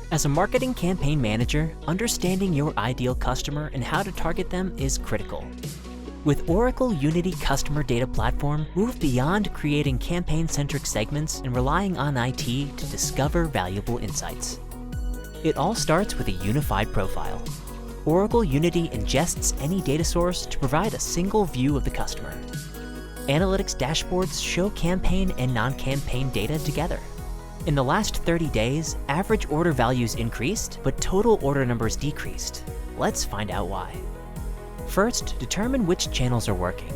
As a marketing campaign manager, understanding your ideal customer and how to target them is critical. With Oracle Unity Customer Data Platform, move beyond creating campaign-centric segments and relying on IT to discover valuable insights. It all starts with a unified profile. Oracle Unity ingests any data source to provide a single view of the customer. Analytics dashboards show campaign and non-campaign data together. In the last 30 days, average order values increased, but total order numbers decreased. Let's find out why. First, determine which channels are working.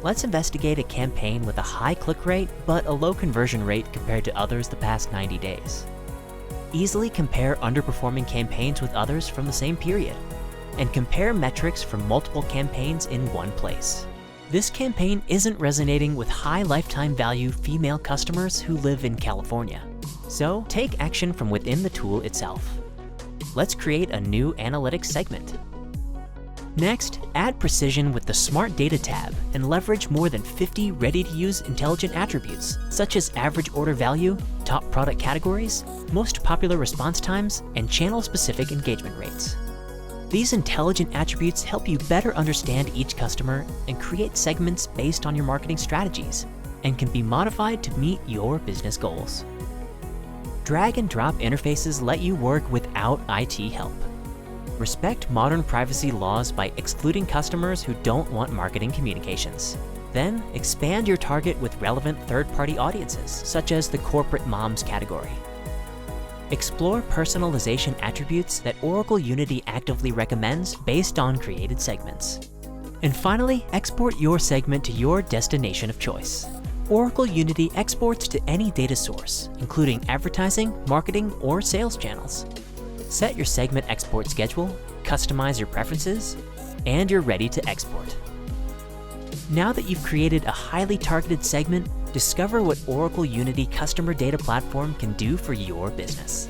Let's investigate a campaign with a high click rate, but a low conversion rate compared to others the past 90 days. Easily compare underperforming campaigns with others from the same period, and compare metrics from multiple campaigns in one place. This campaign isn't resonating with high lifetime value female customers who live in California. So take action from within the tool itself. Let's create a new analytics segment. Next, add precision with the Smart Data tab and leverage more than 50 ready-to-use intelligent attributes, such as average order value, top product categories, most popular response times, and channel-specific engagement rates. These intelligent attributes help you better understand each customer and create segments based on your marketing strategies, and can be modified to meet your business goals. Drag and drop interfaces let you work without IT help. Respect modern privacy laws by excluding customers who don't want marketing communications. Then, expand your target with relevant third-party audiences, such as the corporate moms category. Explore personalization attributes that Oracle Unity actively recommends based on created segments. And finally, export your segment to your destination of choice. Oracle Unity exports to any data source, including advertising, marketing, or sales channels. Set your segment export schedule, customize your preferences, and you're ready to export. Now that you've created a highly targeted segment, discover what Oracle Unity Customer Data Platform can do for your business.